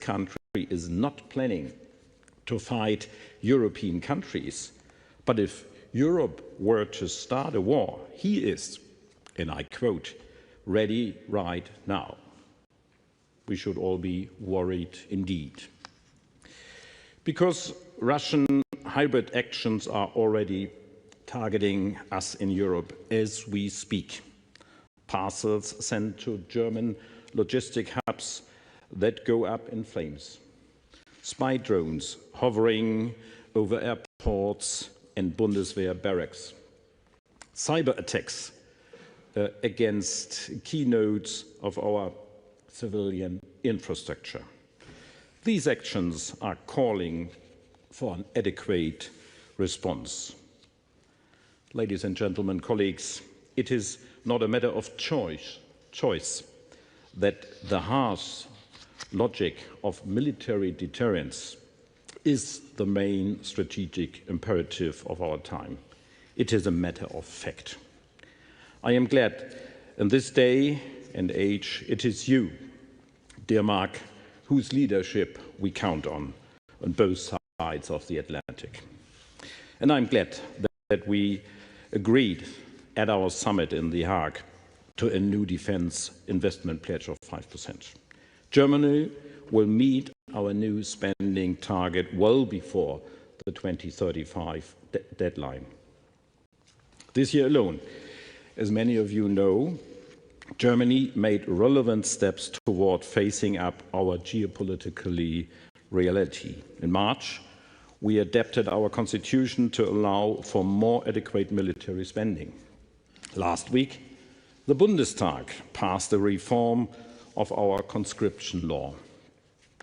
country is not planning to fight European countries, but if Europe were to start a war, he is, and I quote, ready right now. We should all be worried indeed. Because Russian hybrid actions are already targeting us in Europe as we speak. Parcels sent to German logistic hubs that go up in flames. Spy drones hovering over airports and Bundeswehr barracks. Cyber attacks against keynotes of our civilian infrastructure. These actions are calling for an adequate response. Ladies and gentlemen, colleagues, it is not a matter of choice that the harsh logic of military deterrence is the main strategic imperative of our time. It is a matter of fact. I am glad in this day and age it is you, dear Mark, whose leadership we count on both sides of the Atlantic. And I'm glad that we agreed at our summit in The Hague to a new defense investment pledge of 5%. Germany will meet our new spending target well before the 2035 deadline. This year alone, as many of you know, Germany made relevant steps toward facing up our geopolitical reality. In March, we adapted our constitution to allow for more adequate military spending. Last week, the Bundestag passed a reform of our conscription law.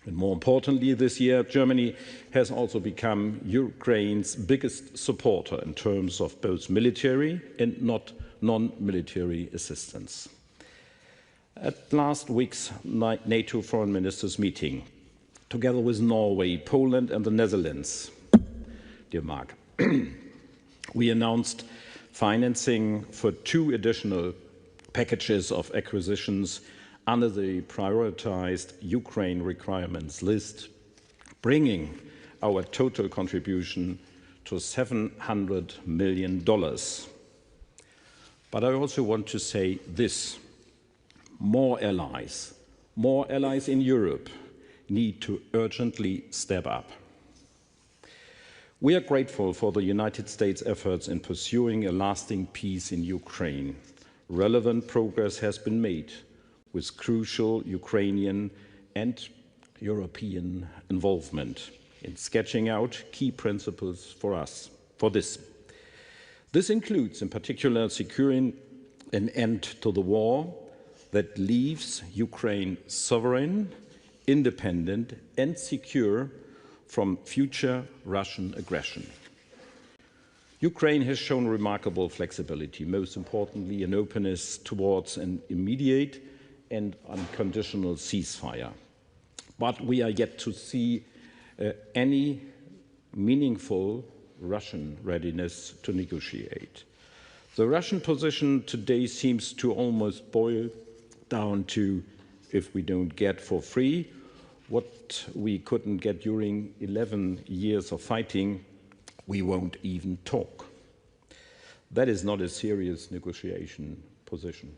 And more importantly, this year, Germany has also become Ukraine's biggest supporter in terms of both military and non-military assistance. At last week's NATO foreign ministers' meeting, together with Norway, Poland and the Netherlands, dear Mark, we announced financing for 2 additional packages of acquisitions under the prioritized Ukraine requirements list, bringing our total contribution to $700 million. But I also want to say this: more allies in Europe need to urgently step up. We are grateful for the United States' efforts in pursuing a lasting peace in Ukraine. Relevant progress has been made with crucial Ukrainian and European involvement in sketching out key principles for this. This includes, in particular, securing an end to the war that leaves Ukraine sovereign, independent and secure from future Russian aggression. Ukraine has shown remarkable flexibility, most importantly an openness towards an immediate and unconditional ceasefire. But we are yet to see any meaningful Russian readiness to negotiate. The Russian position today seems to almost boil down to, if we don't get for free what we couldn't get during 11 years of fighting, we won't even talk. That is not a serious negotiation position.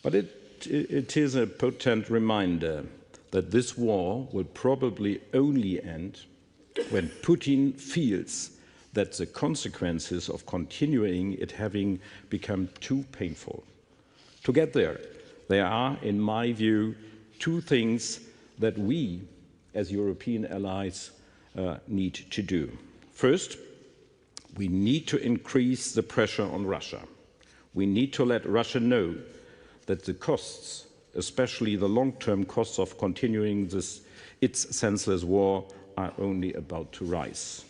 But it is a potent reminder that this war will probably only end when Putin feels that the consequences of continuing it having become too painful. To get there are, in my view, 2 things that we, as European allies, need to do. First, we need to increase the pressure on Russia. We need to let Russia know that the costs, especially the long-term costs of continuing its senseless war, are only about to rise.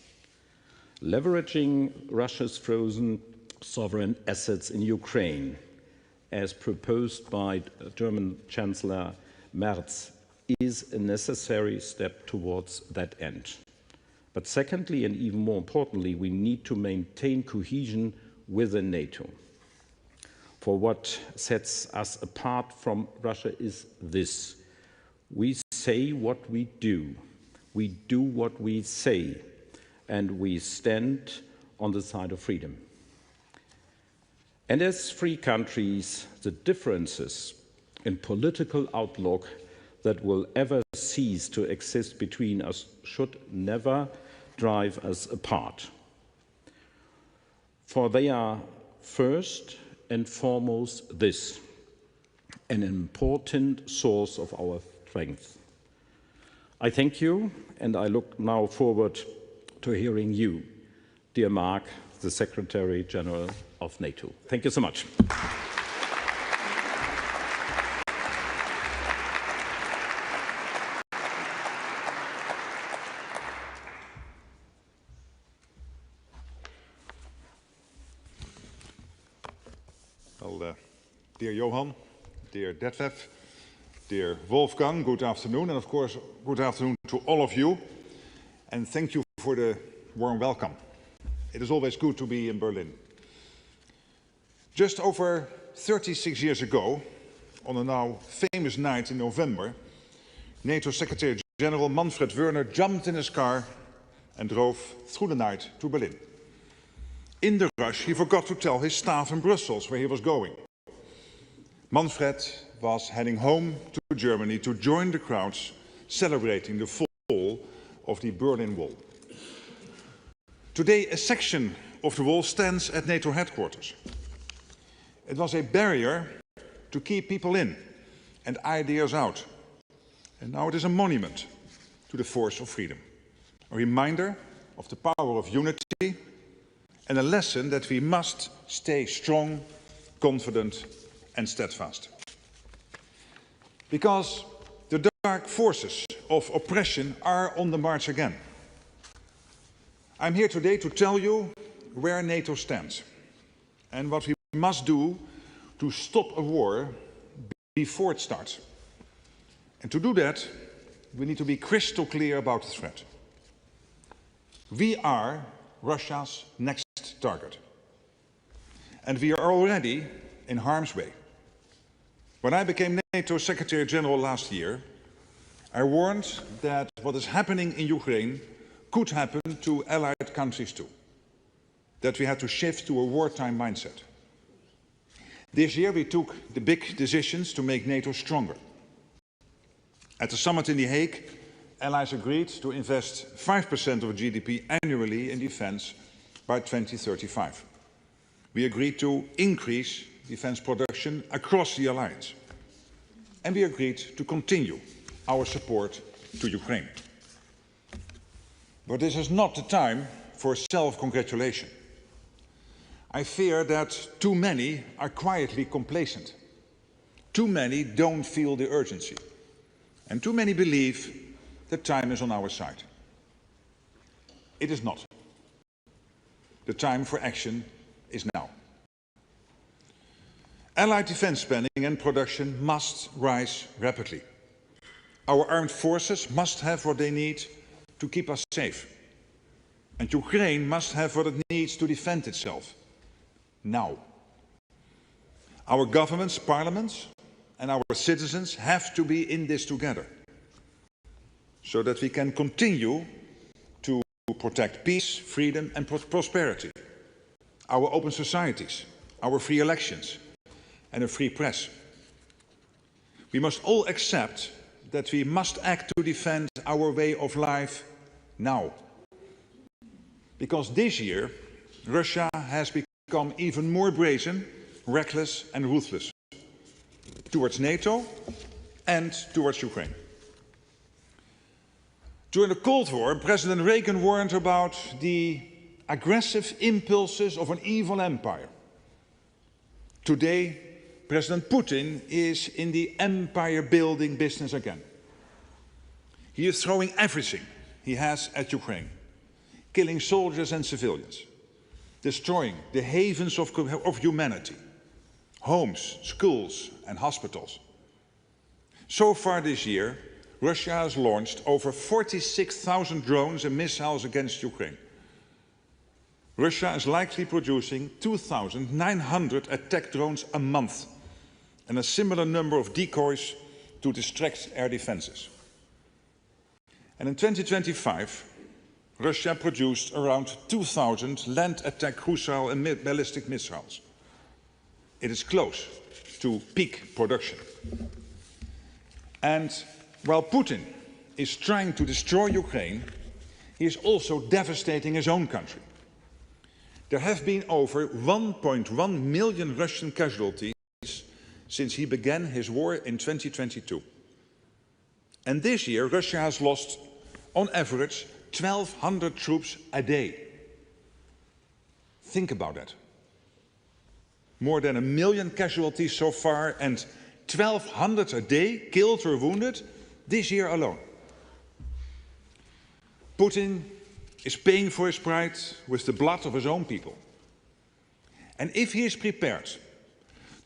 Leveraging Russia's frozen sovereign assets in Ukraine, as proposed by German Chancellor Merz, is a necessary step towards that end. But secondly, and even more importantly, we need to maintain cohesion within NATO. For what sets us apart from Russia is this: we say what we do what we say, and we stand on the side of freedom. And as free countries, the differences in political outlook that will ever cease to exist between us should never drive us apart. For they are first and foremost this, an important source of our strength. I thank you, and I look now forward to hearing you, dear Mark, the Secretary General of NATO. Thank you so much. Well, dear Johan, dear Detlef, dear Wolfgang, good afternoon, and of course, good afternoon to all of you, and thank you for the warm welcome. It is always good to be in Berlin. Just over 36 years ago, on a now famous night in November, NATO Secretary General Manfred Wörner jumped in his car and drove through the night to Berlin. In the rush, he forgot to tell his staff in Brussels where he was going. Manfred was heading home to Germany to join the crowds celebrating the fall of the Berlin Wall. Today, a section of the wall stands at NATO headquarters. It was a barrier to keep people in and ideas out. And now it is a monument to the force of freedom, a reminder of the power of unity and a lesson that we must stay strong, confident and steadfast. Because the dark forces of oppression are on the march again. I'm here today to tell you where NATO stands and what we must do to stop a war before it starts. And to do that, we need to be crystal clear about the threat. We are Russia's next target. And we are already in harm's way. When I became NATO Secretary General last year, I warned that what is happening in Ukraine could happen to allied countries too. That we had to shift to a wartime mindset. This year we took the big decisions to make NATO stronger. At the summit in The Hague, allies agreed to invest 5% of GDP annually in defense by 2035. We agreed to increase defense production across the alliance. And we agreed to continue our support to Ukraine. But this is not the time for self-congratulation. I fear that too many are quietly complacent. Too many don't feel the urgency. And too many believe that time is on our side. It is not. The time for action is now. Allied defense spending and production must rise rapidly. Our armed forces must have what they need to keep us safe. And Ukraine must have what it needs to defend itself. Now. Our governments, parliaments, and our citizens have to be in this together, so that we can continue to protect peace, freedom and prosperity, our open societies, our free elections and a free press. We must all accept that we must act to defend our way of life now. Because this year, Russia has become even more brazen, reckless and ruthless towards NATO and towards Ukraine. During the Cold War, President Reagan warned about the aggressive impulses of an evil empire. Today, President Putin is in the empire-building business again. He is throwing everything he has at Ukraine, killing soldiers and civilians, destroying the havens of humanity, homes, schools and hospitals. So far this year, Russia has launched over 46,000 drones and missiles against Ukraine. Russia is likely producing 2,900 attack drones a month and a similar number of decoys to distract air defenses. And in 2025, Russia produced around 2,000 land attack cruise and ballistic missiles. It is close to peak production. And while Putin is trying to destroy Ukraine, he is also devastating his own country. There have been over 1.1 million Russian casualties since he began his war in 2022. And this year, Russia has lost, on average, 1,200 troops a day. Think about that. More than 1 million casualties so far and 1,200 a day killed or wounded this year alone. Putin is paying for his pride with the blood of his own people. And if he is prepared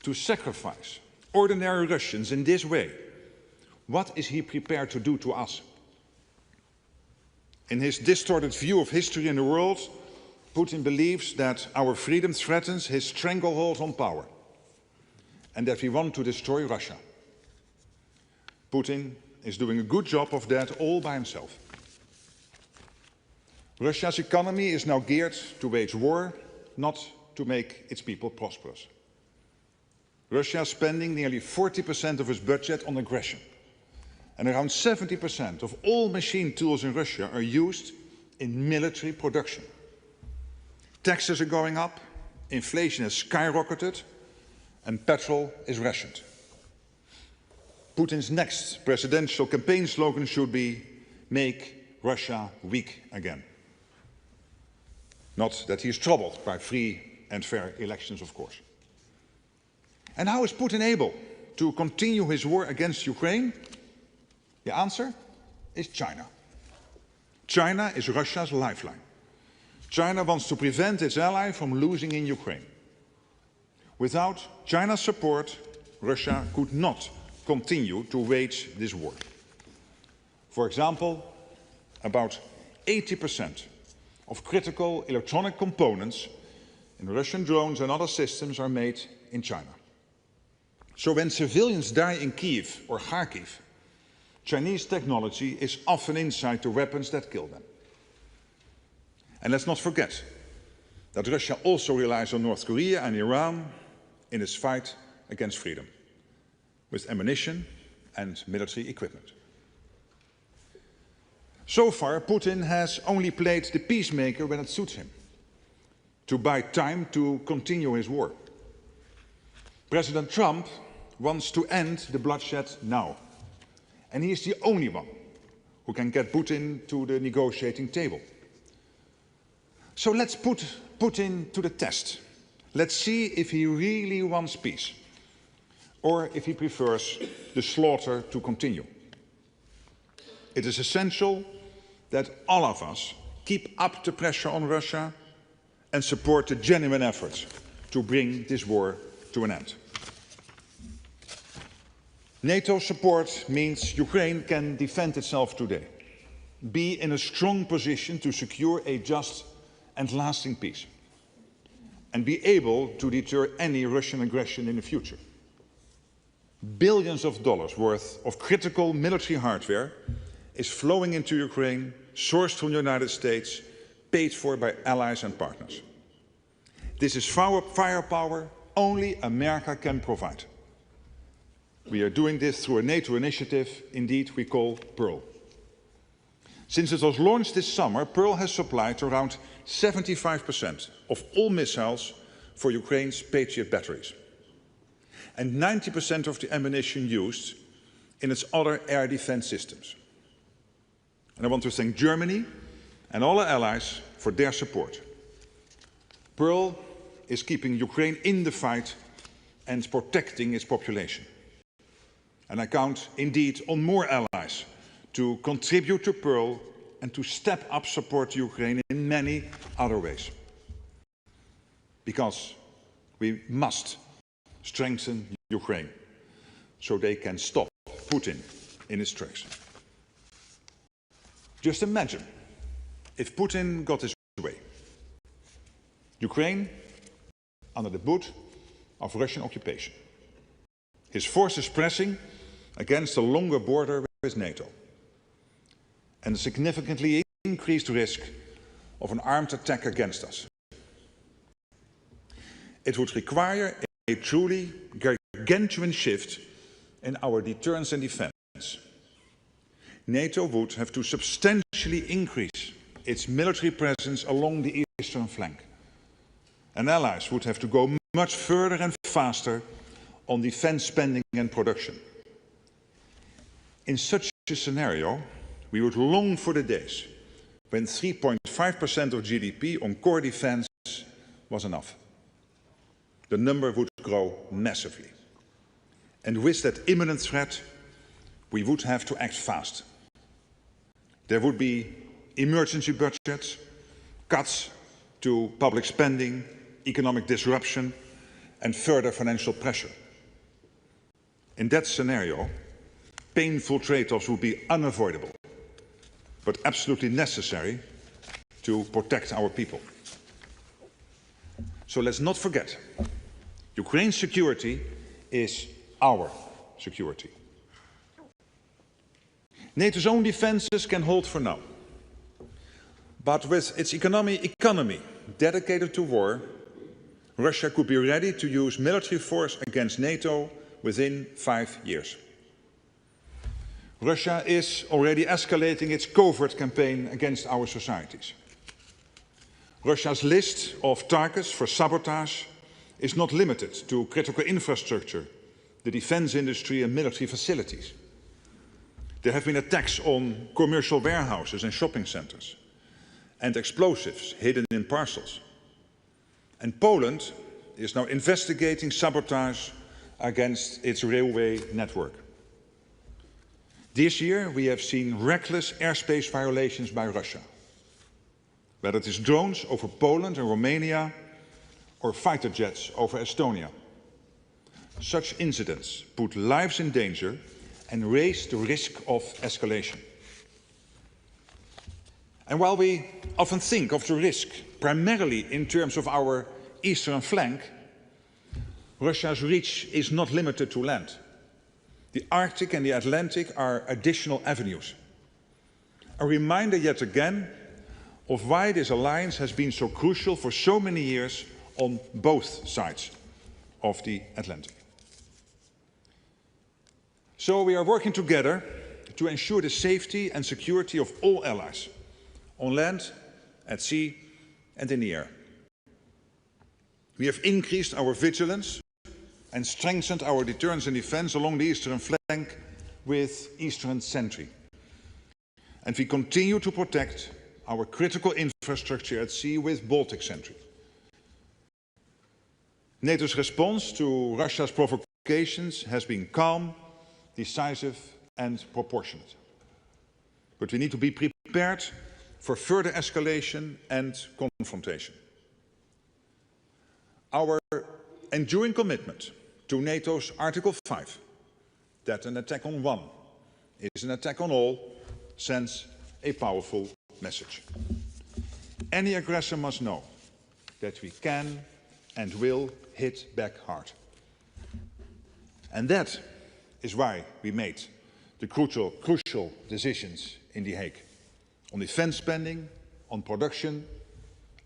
to sacrifice ordinary Russians in this way, what is he prepared to do to us? In his distorted view of history and the world, Putin believes that our freedom threatens his stranglehold on power and that we want to destroy Russia. Putin is doing a good job of that all by himself. Russia's economy is now geared to wage war, not to make its people prosperous. Russia is spending nearly 40% of its budget on aggression, and around 70% of all machine tools in Russia are used in military production. Taxes are going up, inflation has skyrocketed, and petrol is rationed. Putin's next presidential campaign slogan should be, "Make Russia weak again." Not that he is troubled by free and fair elections, of course. And how is Putin able to continue his war against Ukraine? The answer is China. China is Russia's lifeline. China wants to prevent its ally from losing in Ukraine. Without China's support, Russia could not continue to wage this war. For example, about 80% of critical electronic components in Russian drones and other systems are made in China. So when civilians die in Kyiv or Kharkiv, Chinese technology is often inside the weapons that kill them. And let's not forget that Russia also relies on North Korea and Iran in its fight against freedom, with ammunition and military equipment. So far, Putin has only played the peacemaker when it suits him, to buy time to continue his war. President Trump wants to end the bloodshed now, and he is the only one who can get Putin to the negotiating table. So let's put Putin to the test. Let's see if he really wants peace, or if he prefers the slaughter to continue. It is essential that all of us keep up the pressure on Russia and support the genuine efforts to bring this war to an end. NATO support means Ukraine can defend itself today, be in a strong position to secure a just and lasting peace, and be able to deter any Russian aggression in the future. Billions of dollars worth of critical military hardware is flowing into Ukraine, sourced from the United States, paid for by allies and partners. This is firepower only America can provide. We are doing this through a NATO initiative, indeed we call Pearl. Since it was launched this summer, Pearl has supplied around 75% of all missiles for Ukraine's Patriot batteries, and 90% of the ammunition used in its other air defense systems. And I want to thank Germany and all our allies for their support. Pearl is keeping Ukraine in the fight and protecting its population. And I count indeed on more allies to contribute to Pearl and to step up support to Ukraine in many other ways. Because we must strengthen Ukraine so they can stop Putin in his tracks. Just imagine if Putin got his way. Ukraine under the boot of Russian occupation. His forces pressing against a longer border with NATO. and a significantly increased risk of an armed attack against us. It would require a truly gargantuan shift in our deterrence and defense. NATO would have to substantially increase its military presence along the eastern flank. And allies would have to go much further and faster on defense spending and production. In such a scenario, we would long for the days when 3.5% of GDP on core defense was enough. The number would grow massively. And with that imminent threat, we would have to act fast. There would be emergency budgets, cuts to public spending, economic disruption, and further financial pressure. In that scenario, painful trade-offs would be unavoidable, but absolutely necessary to protect our people. So let's not forget, Ukraine's security is our security. NATO's own defenses can hold for now. But with its economy dedicated to war, Russia could be ready to use military force against NATO within 5 years. Russia is already escalating its covert campaign against our societies. Russia's list of targets for sabotage is not limited to critical infrastructure, the defense industry and military facilities. There have been attacks on commercial warehouses and shopping centers, and explosives hidden in parcels. And Poland is now investigating sabotage against its railway network. This year we have seen reckless airspace violations by Russia, whether it is drones over Poland and Romania or fighter jets over Estonia. Such incidents put lives in danger and raise the risk of escalation. And while we often think of the risk primarily in terms of our eastern flank, Russia's reach is not limited to land. The Arctic and the Atlantic are additional avenues. A reminder yet again of why this alliance has been so crucial for so many years on both sides of the Atlantic. So we are working together to ensure the safety and security of all allies, on land, at sea and in the air. We have increased our vigilance and strengthened our deterrence and defense along the eastern flank with Eastern Sentry. And we continue to protect our critical infrastructure at sea with Baltic Sentry. NATO's response to Russia's provocations has been calm, decisive and proportionate. But we need to be prepared for further escalation and confrontation. Our enduring commitment to NATO's Article 5, that an attack on one is an attack on all, sends a powerful message. Any aggressor must know that we can and will hit back hard. And that is why we made the crucial decisions in The Hague on defense spending, on production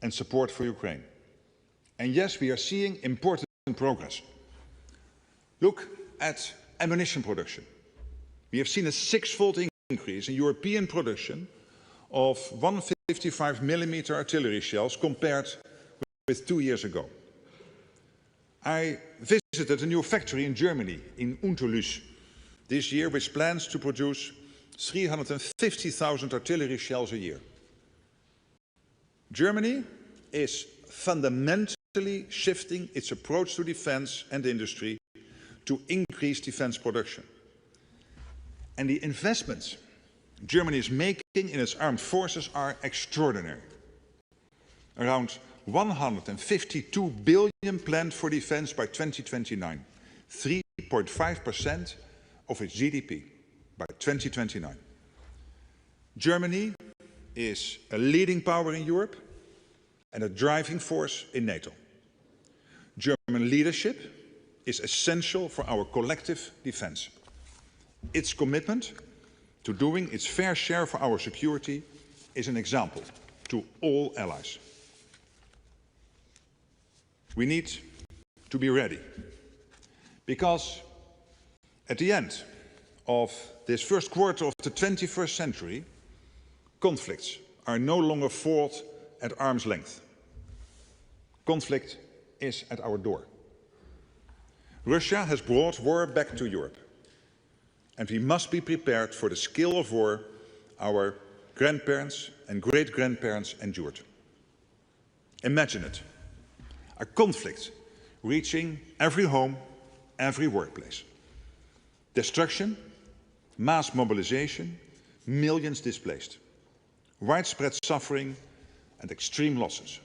and support for Ukraine. And yes, we are seeing important progress. Look at ammunition production. We have seen a 6-fold increase in European production of 155mm artillery shells compared with 2 years ago. I visited a new factory in Germany, in Unterlüß, this year, which plans to produce 350,000 artillery shells a year. Germany is fundamentally shifting its approach to defense and industry to increase defense production. And the investments Germany is making in its armed forces are extraordinary. Around 152 billion planned for defense by 2029, 3.5% of its GDP by 2029. Germany is a leading power in Europe and a driving force in NATO. German leadership is essential for our collective defense. Its commitment to doing its fair share for our security is an example to all allies. We need to be ready, because at the end of this first quarter of the 21st century, conflicts are no longer fought at arm's length. Conflict is at our door. Russia has brought war back to Europe, and we must be prepared for the scale of war our grandparents and great-grandparents endured. Imagine it, a conflict reaching every home, every workplace. Destruction, mass mobilization, millions displaced, widespread suffering and extreme losses.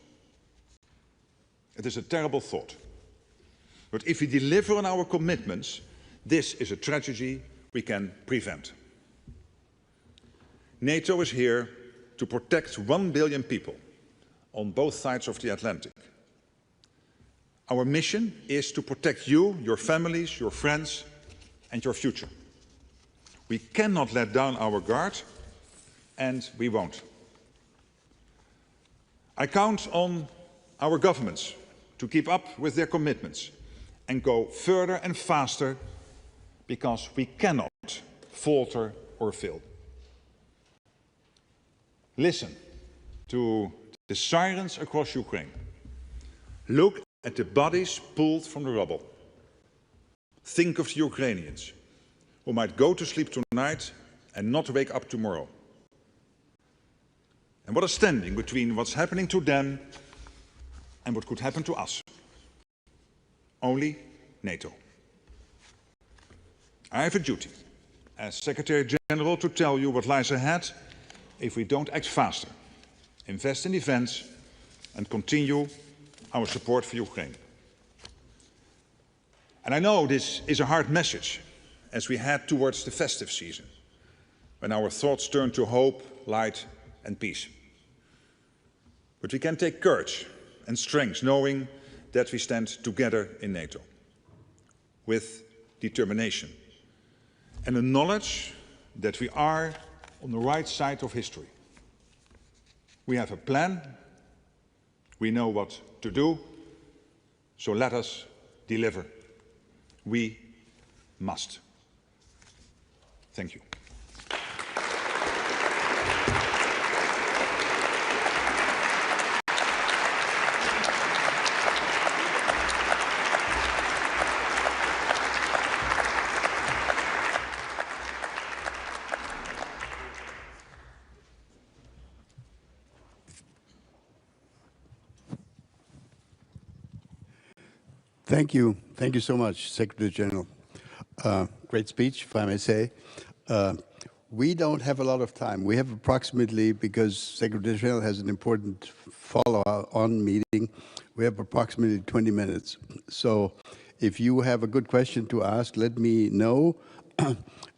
It is a terrible thought. But if we deliver on our commitments, this is a tragedy we can prevent. NATO is here to protect 1 billion people on both sides of the Atlantic. Our mission is to protect you, your families, your friends, and your future. We cannot let down our guard, and we won't. I count on our governments to keep up with their commitments and go further and faster, because we cannot falter or fail. Listen to the sirens across Ukraine. Look at the bodies pulled from the rubble. Think of the Ukrainians who might go to sleep tonight and not wake up tomorrow. And what is standing between what's happening to them and what could happen to us? Only NATO. I have a duty as Secretary General to tell you what lies ahead if we don't act faster, invest in defense and continue our support for Ukraine. And I know this is a hard message as we head towards the festive season, when our thoughts turn to hope, light and peace. But we can take courage and strength knowing that we stand together in NATO, with determination and the knowledge that we are on the right side of history. We have a plan, we know what to do, so let us deliver. We must. Thank you. Thank you. Thank you so much, Secretary General. Great speech, if I may say. We don't have a lot of time. We have approximately, because Secretary General has an important follow-on meeting, we have approximately 20 minutes. So if you have a good question to ask, let me know.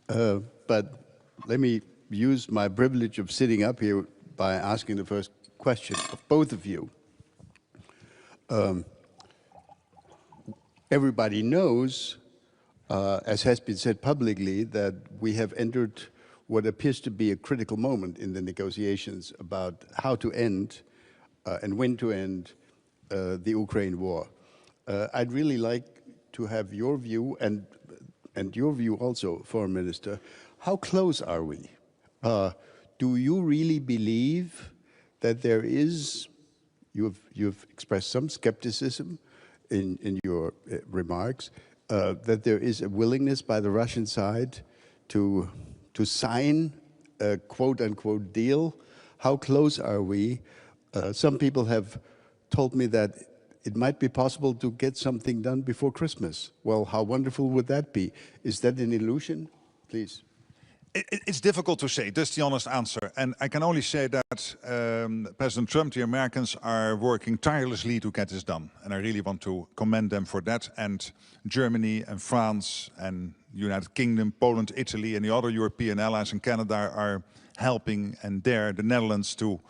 But let me use my privilege of sitting up here by asking the first question of both of you. Everybody knows, as has been said publicly, that we have entered what appears to be a critical moment in the negotiations about how to end and when to end the Ukraine war. I'd really like to have your view and your view also, Foreign Minister. How close are we? Do you really believe that there is, you've expressed some skepticism in your remarks, that there is a willingness by the Russian side to sign a quote-unquote deal? How close are we? Some people have told me that it might be possible to get something done before Christmas. Well, how wonderful would that be? Is that an illusion? Please. It's difficult to say, that's the honest answer. And I can only say that President Trump, the Americans, are working tirelessly to get this done. And I really want to commend them for that. And Germany and France and United Kingdom, Poland, Italy and the other European allies and Canada are helping, and the Netherlands to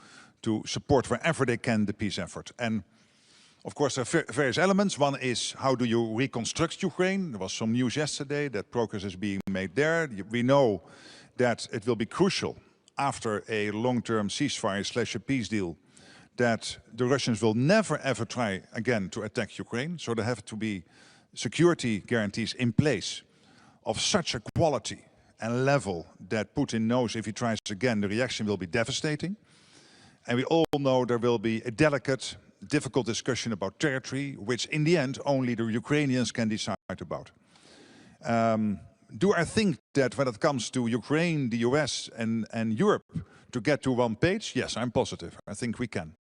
support wherever they can the peace effort. And of course, there are various elements. One is, how do you reconstruct Ukraine? There was some news yesterday that progress is being made there. We know that it will be crucial after a long-term ceasefire / a peace deal that the Russians will never ever try again to attack Ukraine. So there have to be security guarantees in place of such a quality and level that Putin knows if he tries again, the reaction will be devastating. And we all know there will be a delicate, difficult discussion about territory, which in the end only the Ukrainians can decide about. Do I think that when it comes to Ukraine, the US and Europe to get to one page? Yes, I'm positive. I think we can.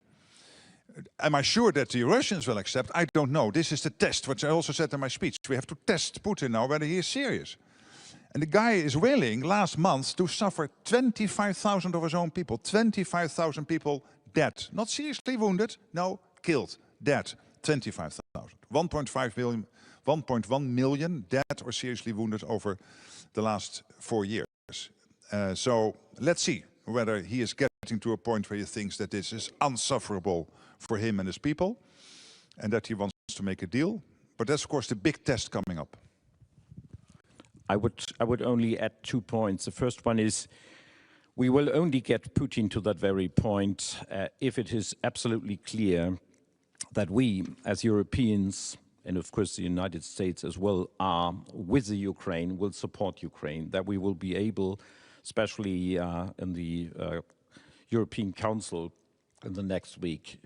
Am I sure that the Russians will accept? I don't know. This is the test, which I also said in my speech. We have to test Putin now whether he is serious. And the guy is willing, last month, to suffer 25,000 of his own people. 25,000 people dead. Not seriously wounded, no, killed, dead. 25,000. 1.1 million dead or seriously wounded over the last 4 years. So let's see whether he is getting to a point where he thinks that this is unsufferable for him and his people, and that he wants to make a deal. But that's of course the big test coming up. I would only add 2 points. The first one is we will only get Putin to that very point if it is absolutely clear that we as Europeans, and of course the United States as well, are with the Ukraine, will support Ukraine, that we will be able, especially in the European Council in the next week,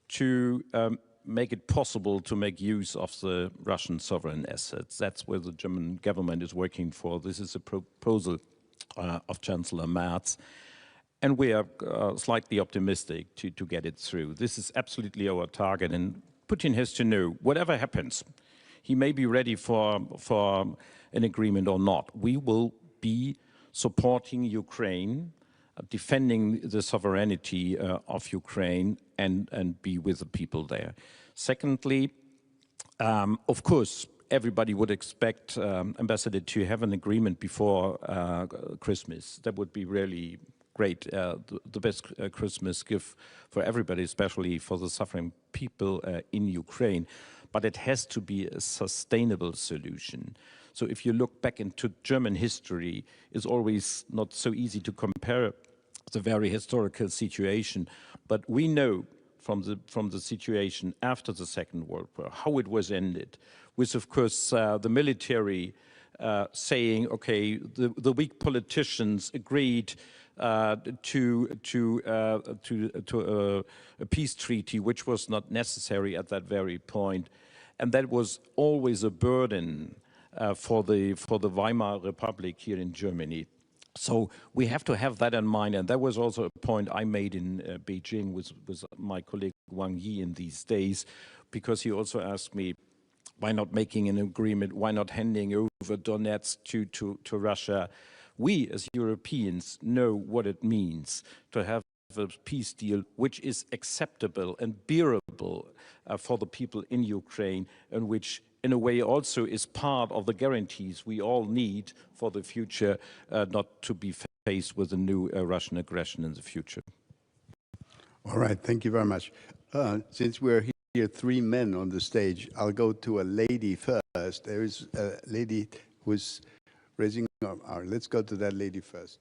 to make it possible to make use of the Russian sovereign assets. That's where the German government is working for. This is a proposal of Chancellor Merz, and we are slightly optimistic to get it through. This is absolutely our target, and Putin has to know, whatever happens, he may be ready for an agreement or not. We will be supporting Ukraine, defending the sovereignty of Ukraine, and be with the people there. Secondly, of course, everybody would expect Ambassador to have an agreement before Christmas. That would be really great, the best Christmas gift for everybody, especially for the suffering people in Ukraine. But it has to be a sustainable solution. So if you look back into German history, it's always not so easy to compare the very historical situation. But we know from the situation after the Second World War, how it was ended, with, of course, the military saying, okay, the weak politicians agreed to a peace treaty, which was not necessary at that very point. And that was always a burden for the Weimar Republic here in Germany. So we have to have that in mind, and that was also a point I made in Beijing with my colleague Wang Yi in these days, because he also asked me, why not making an agreement, why not handing over Donetsk to Russia? We as Europeans know what it means to have a peace deal which is acceptable and bearable for the people in Ukraine, and which in a way also is part of the guarantees we all need for the future, not to be faced with a new Russian aggression in the future. All right, thank you very much. Since we're here 3 men on the stage, I'll go to a lady first. There is a lady who's raising her arm. Let's go to that lady first.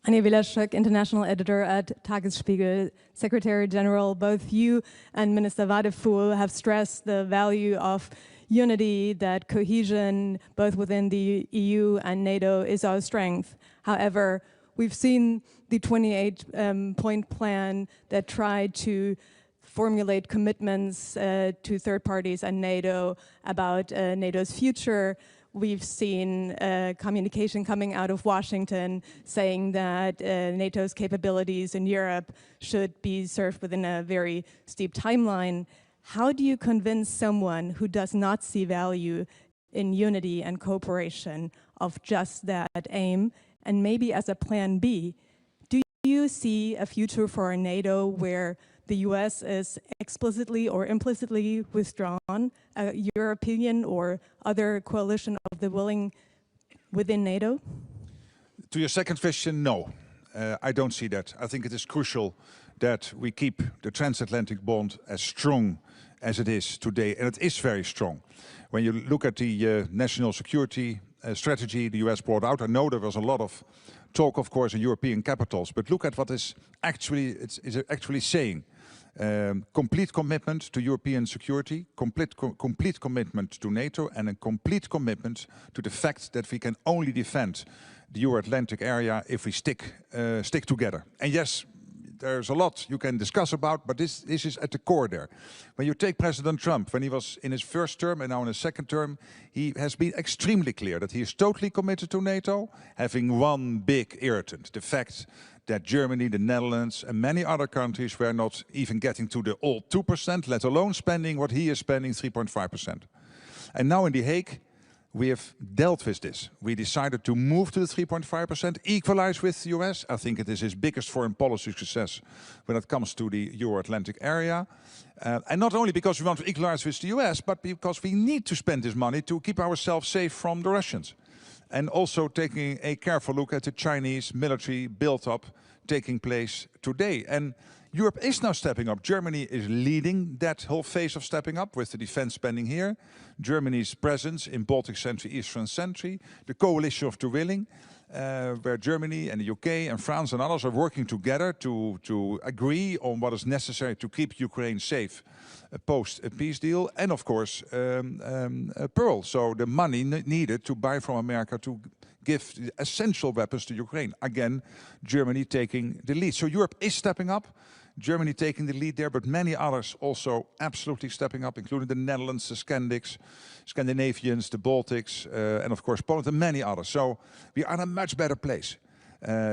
Anja Wielaschek, international editor at Tagesspiegel. Secretary General, both you and Minister Wadefuhl have stressed the value of unity, that cohesion, both within the EU and NATO, is our strength. However, we've seen the 28-point plan that tried to formulate commitments to third parties and NATO about NATO's future. We've seen communication coming out of Washington saying that NATO's capabilities in Europe should be served within a very steep timeline. How do you convince someone who does not see value in unity and cooperation of just that aim? And maybe as a plan B, do you see a future for a NATO where the US is explicitly or implicitly withdrawn, a European or other coalition of the willing within NATO? To your second question, no. I don't see that. I think it is crucial that we keep the transatlantic bond as strong as it is today, and it is very strong. when you look at the national security strategy the US brought out, I know there was a lot of talk, of course, in European capitals, but look at what is actually saying. Complete commitment to European security, complete commitment to NATO, and a complete commitment to the fact that we can only defend the Euro-Atlantic area if we stick together. And yes, there's a lot you can discuss about, but this is at the core there. When you take President Trump, when he was in his first term and now in his second term, he has been extremely clear that he is totally committed to NATO, having one big irritant, the fact that Germany, the Netherlands and many other countries were not even getting to the old 2%, let alone spending what he is spending, 3.5%. And now in The Hague, we have dealt with this. We decided to move to the 3.5%, equalize with the US. I think it is his biggest foreign policy success when it comes to the Euro-Atlantic area. And not only because we want to equalize with the US, but because we need to spend this money to keep ourselves safe from the Russians. And also taking a careful look at the Chinese military build-up taking place today. And Europe is now stepping up. Germany is leading that whole phase of stepping up with the defense spending here. Germany's presence in Baltic Century, Eastern Century, the coalition of the willing, where Germany and the UK and France and others are working together to agree on what is necessary to keep Ukraine safe post a peace deal, and of course Pearl, so the money needed to buy from America to give the essential weapons to Ukraine. Again, Germany taking the lead. So Europe is stepping up, Germany taking the lead there, but many others also absolutely stepping up, including the Netherlands, the Scandinavians, the Baltics, and of course Poland and many others. So we are in a much better place.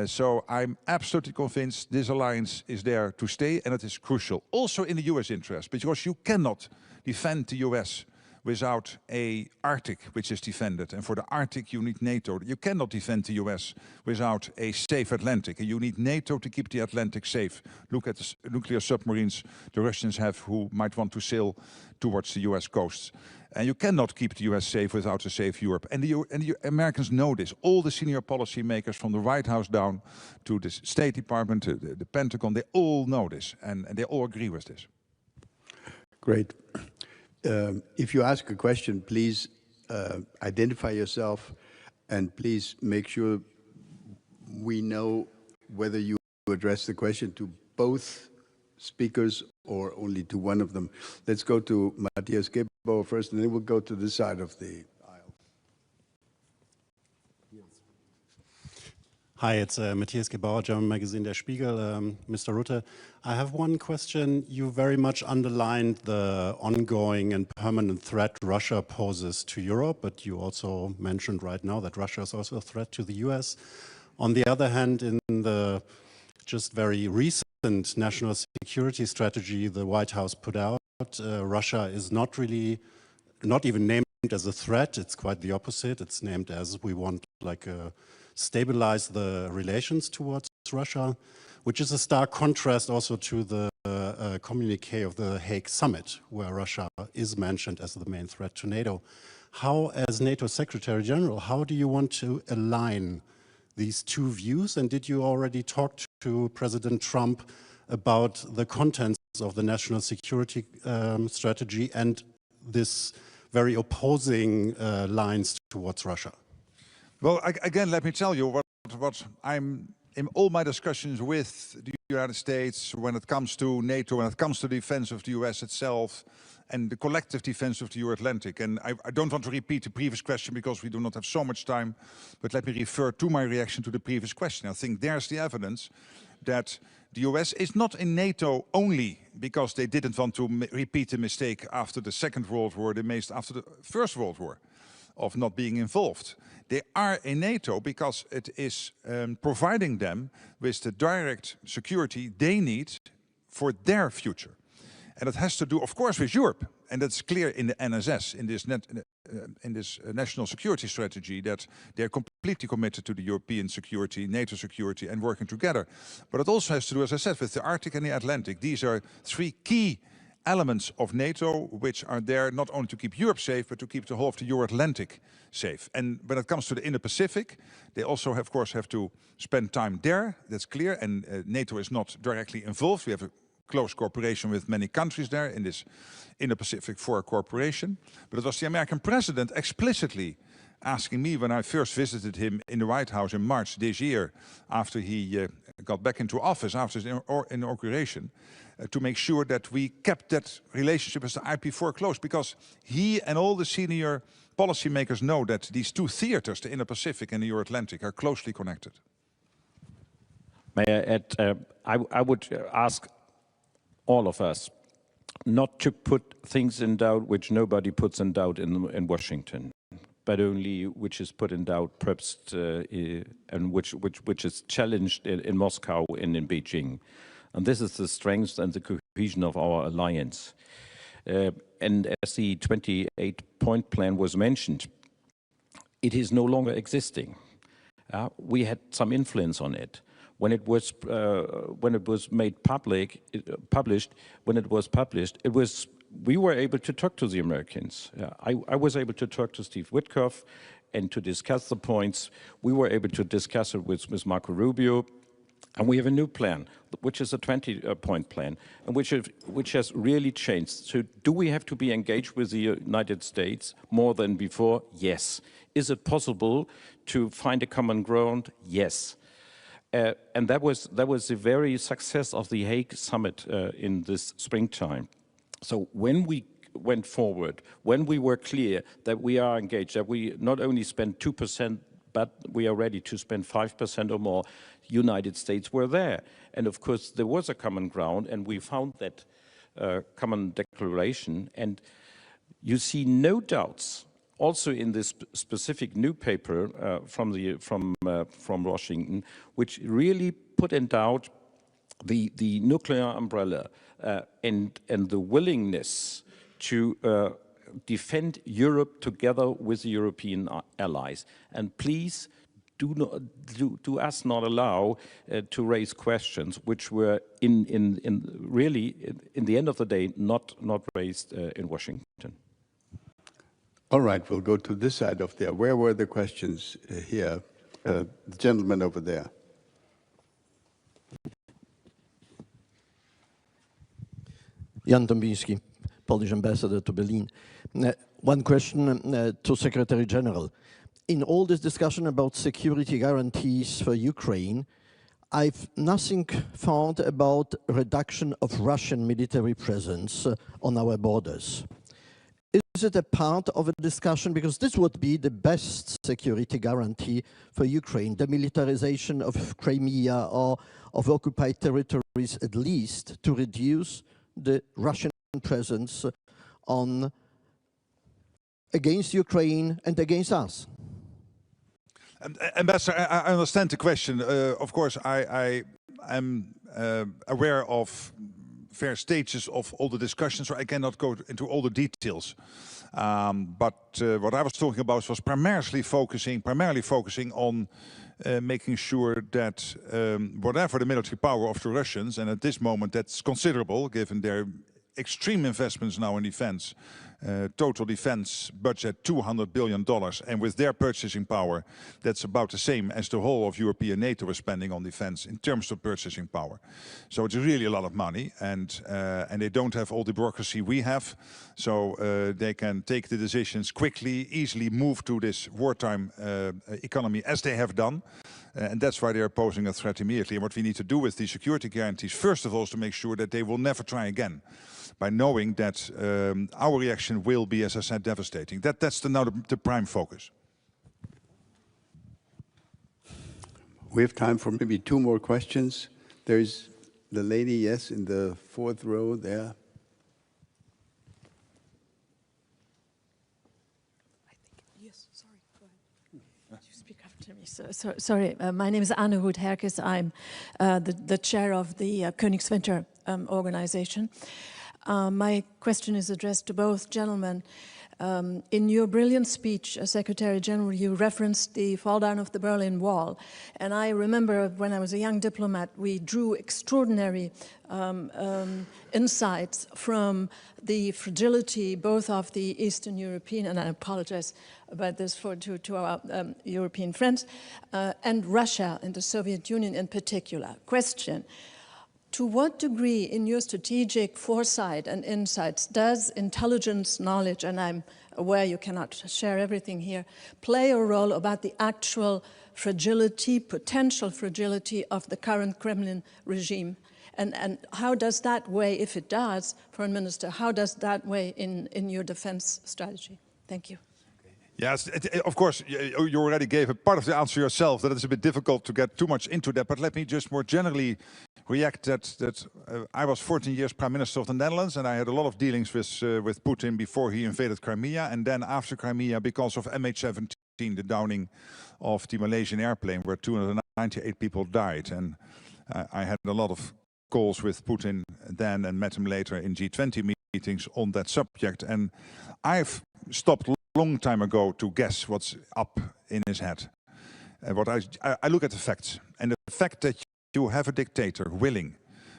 So I'm absolutely convinced this alliance is there to stay, and it is crucial. Also in the US interest, because you cannot defend the US without a Arctic which is defended. And for the Arctic you need NATO. You cannot defend the US without a safe Atlantic. And you need NATO to keep the Atlantic safe. Look at the nuclear submarines the Russians have who might want to sail towards the US coasts. And you cannot keep the US safe without a safe Europe. And the Americans know this. All the senior policy makers from the White House down to the State Department, to the Pentagon, they all know this. And they all agree with this. Great. If you ask a question, please identify yourself and please make sure we know whether you address the question to both speakers or only to one of them. Let's go to Matthias Gebauer first, and then we'll go to this side of the aisle. Hi, it's Matthias Gebauer, German magazine Der Spiegel. Mr. Rutte, I have one question. You very much underlined the ongoing and permanent threat Russia poses to Europe, but you also mentioned right now that Russia is also a threat to the US. On the other hand, in the just very recent national security strategy the White House put out, Russia is not even named as a threat. It's quite the opposite. It's named as we want like stabilize the relations towards Russia, which is a stark contrast also to the communique of the Hague summit, where Russia is mentioned as the main threat to NATO. How, as NATO Secretary General, how do you want to align these two views? And did you already talk to President Trump about the contents of the national security strategy and this very opposing lines towards Russia? Well, again, let me tell you what I'm in all my discussions with the United States when it comes to NATO, when it comes to the defense of the US itself and the collective defense of the Euro-Atlantic. And I don't want to repeat the previous question because we do not have so much time, but let me refer to my reaction to the previous question. I think there's the evidence that the US is not in NATO only because they didn't want to repeat the mistake after the Second World War, they made after the First World War, of not being involved. They are in NATO because it is providing them with the direct security they need for their future. And it has to do, of course, with Europe. And that's clear in the NSS, in this national security strategy, that they're completely committed to the European security, NATO security, and working together. But it also has to do, as I said, with the Arctic and the Atlantic. These are three key elements of NATO which are there not only to keep Europe safe, but to keep the whole of the Euro-Atlantic safe. And when it comes to the Indo-Pacific, they also, of course, have to spend time there. That's clear. And NATO is not directly involved. We have a close cooperation with many countries there in this Indo-Pacific IV cooperation. But it was the American president explicitly asking me when I first visited him in the White House in March this year, after he got back into office after his inauguration, to make sure that we kept that relationship as the IP4 close, because he and all the senior policymakers know that these two theaters, the Indo-Pacific and the Euro-Atlantic, are closely connected. May I add, I would ask all of us not to put things in doubt which nobody puts in doubt in Washington, but only which is put in doubt perhaps and which is challenged in Moscow and in Beijing. And this is the strength and the cohesion of our alliance. And as the 28-point plan was mentioned, it is no longer existing. We had some influence on it. When it was made public, we were able to talk to the Americans. I was able to talk to Steve Witkoff and to discuss the points. We were able to discuss it with Marco Rubio. And we have a new plan, which is a 20-point plan, and which has really changed. So do we have to be engaged with the United States more than before? Yes. Is it possible to find a common ground? Yes. And that was the very success of the Hague summit in this springtime. So when we went forward, when we were clear that we are engaged, that we not only spend 2%, but we are ready to spend 5% or more, United States were there. And of course, there was a common ground, and we found that common declaration. And you see no doubts, also in this specific new paper from Washington, which really put in doubt the nuclear umbrella and the willingness to defend Europe together with the European allies. And please do us not allow to raise questions which were really in the end of the day not raised in Washington. All right, we'll go to this side of there. Where were the questions here? The gentleman over there. Jan Dombinski, Polish ambassador to Berlin. One question to Secretary General. In all this discussion about security guarantees for Ukraine, I've nothing found about reduction of Russian military presence on our borders. Is it a part of a discussion? Because this would be the best security guarantee for Ukraine, the militarization of Crimea or of occupied territories, at least to reduce the Russian presence against Ukraine and against us. Ambassador, I understand the question. Of course, I am aware of various stages of all the discussions, so I cannot go into all the details. But what I was talking about was primarily focusing on making sure that whatever the military power of the Russians, and at this moment that's considerable given their extreme investments now in defense, total defense budget $200 billion, and with their purchasing power, that's about the same as the whole of European NATO is spending on defense in terms of purchasing power. So it's really a lot of money, and they don't have all the bureaucracy we have, so they can take the decisions quickly, easily move to this wartime economy as they have done. And that's why they are posing a threat immediately. And what we need to do with these security guarantees, first of all, is to make sure that they will never try again, by knowing that our reaction will be, as I said, devastating. That's now the prime focus. We have time for maybe two more questions. There's the lady, yes, in the fourth row there. Sorry, my name is Anne Hoed-Herkes. I'm the chair of the Königswinter organization. My question is addressed to both gentlemen. In your brilliant speech, Secretary General, you referenced the fall down of the Berlin Wall. And I remember when I was a young diplomat, we drew extraordinary insights from the fragility both of the Eastern European, and I apologize about this to our European friends, and Russia and the Soviet Union in particular. Question. To what degree, in your strategic foresight and insights, does intelligence knowledge, and I'm aware you cannot share everything here, play a role about the actual fragility, potential fragility of the current Kremlin regime? And how does that weigh, if it does, Foreign Minister, how does that weigh in your defense strategy? Thank you. Yes, of course, you already gave a part of the answer yourself, that it's a bit difficult to get too much into that, but let me just more generally react that I was 14 years Prime Minister of the Netherlands, and I had a lot of dealings with Putin before he invaded Crimea, and then after Crimea, because of MH17, the downing of the Malaysian airplane, where 298 people died. And I had a lot of calls with Putin then and met him later in G20 meetings on that subject. And I've stopped a long time ago to guess what's up in his head. What I look at the facts, and the fact that you have a dictator willing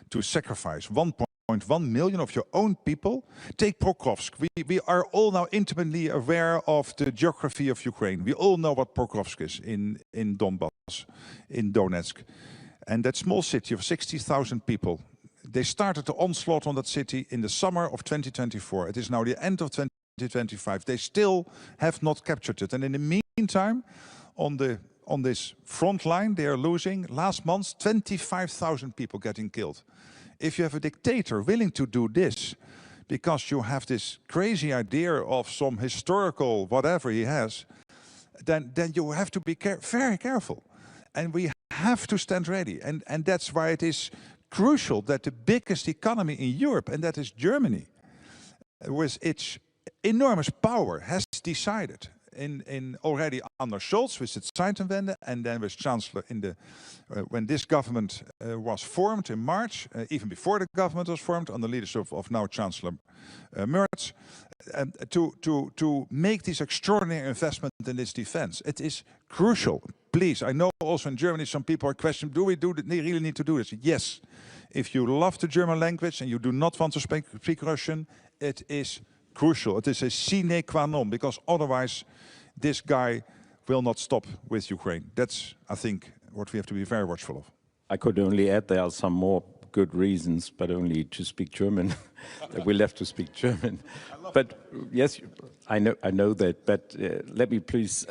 to sacrifice 1.1 million of your own people. Take Pokrovsk. We are all now intimately aware of the geography of Ukraine. We all know what Pokrovsk is in Donbass, in Donetsk. And that small city of 60,000 people, they started the onslaught on that city in the summer of 2024. It is now the end of 2025. They still have not captured it. And in the meantime, on this front line, they are losing, last month, 25,000 people getting killed. If you have a dictator willing to do this, because you have this crazy idea of some historical whatever he has, then you have to be very careful. And we have to stand ready. And that's why it is crucial that the biggest economy in Europe, and that is Germany, with its enormous power, has decided in already under Scholz with its Zeitenwende, and then with Chancellor when this government was formed in March, even before the government was formed, under leadership of now Chancellor Merz, to make this extraordinary investment in this defense. It is crucial. Please, I know also in Germany some people are questioning, do we really need to do this? Yes. If you love the German language and you do not want to speak Russian, it is crucial. It is a sine qua non, because otherwise this guy will not stop with Ukraine. That's, I think, what we have to be very watchful of. I could only add there are some more good reasons, but only to speak German. We'll have to speak German. But yes, I know that. But let me please,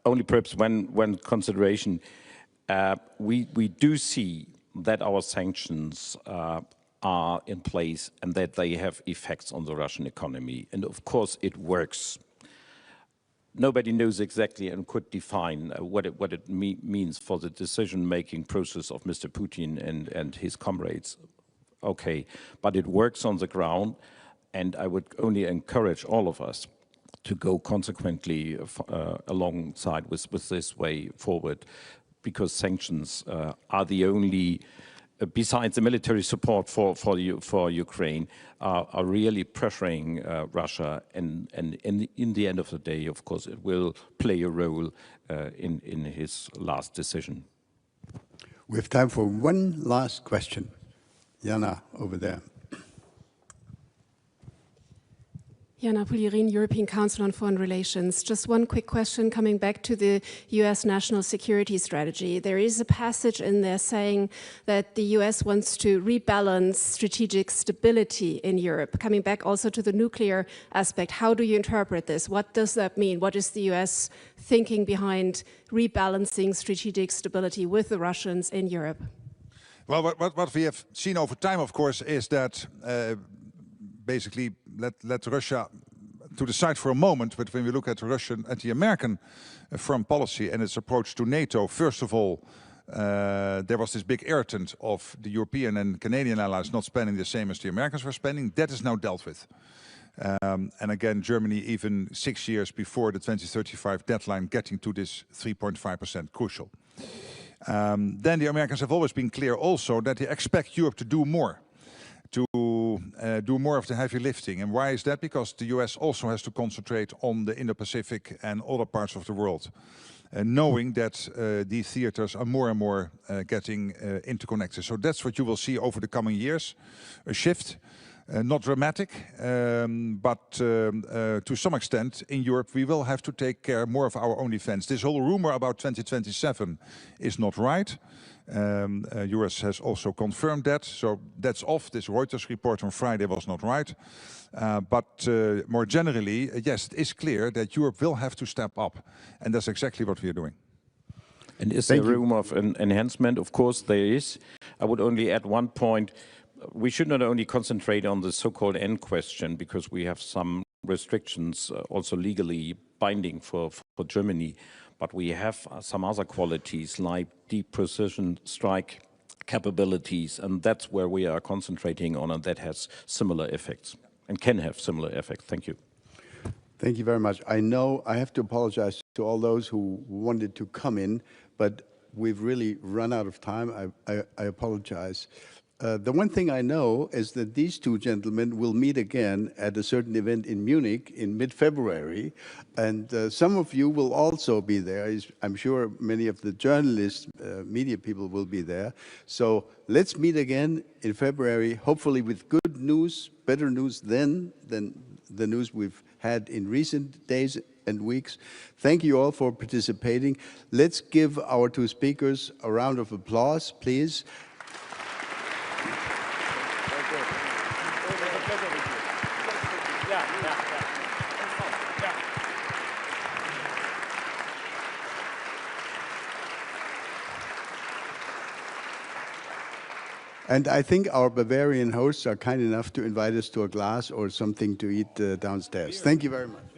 only perhaps one consideration. We do see that our sanctions are in place and that they have effects on the Russian economy. And of course it works. Nobody knows exactly and could define what it means for the decision-making process of Mr. Putin and his comrades. Okay, but it works on the ground, and I would only encourage all of us to go consequently alongside with this way forward, because sanctions are the only, besides the military support for Ukraine, are really pressuring Russia, and in the end of the day, of course, it will play a role in his last decision. We have time for one last question. Jana, over there. Jana Pulirin, European Council on Foreign Relations. Just one quick question coming back to the US national security strategy. There is a passage in there saying that the US wants to rebalance strategic stability in Europe. Coming back also to the nuclear aspect, how do you interpret this? What does that mean? What is the US thinking behind rebalancing strategic stability with the Russians in Europe? Well, what we have seen over time, of course, is that basically let Russia to the side for a moment, but when we look at the American foreign policy and its approach to NATO, first of all, there was this big irritant of the European and Canadian allies not spending the same as the Americans were spending. That is now dealt with. And again, Germany, even 6 years before the 2035 deadline, getting to this 3.5%, crucial. Then the Americans have always been clear also that they expect Europe to do more. Do more of the heavy lifting. And why is that? Because the US also has to concentrate on the Indo-Pacific and other parts of the world, knowing that these theaters are more and more getting interconnected. So that's what you will see over the coming years, a shift. Not dramatic, but to some extent in Europe we will have to take care more of our own defense. This whole rumor about 2027 is not right. US has also confirmed that, so that's off. This Reuters report on Friday was not right. But more generally, yes, it is clear that Europe will have to step up, and that's exactly what we are doing. And is there room of enhancement? Of course there is. I would only add one point. We should not only concentrate on the so-called end question, because we have some restrictions also legally binding for Germany, but we have some other qualities like deep precision strike capabilities, and that's where we are concentrating on, and that has similar effects and can have similar effects. Thank you. Thank you very much. I know I have to apologize to all those who wanted to come in, but we've really run out of time. I apologize. The one thing I know is that these two gentlemen will meet again at a certain event in Munich in mid-February, and some of you will also be there. I'm sure many of the journalists, media people will be there. So let's meet again in February, hopefully with good news, better news than the news we've had in recent days and weeks. Thank you all for participating. Let's give our two speakers a round of applause, please. And I think our Bavarian hosts are kind enough to invite us to a glass or something to eat downstairs. Thank you very much.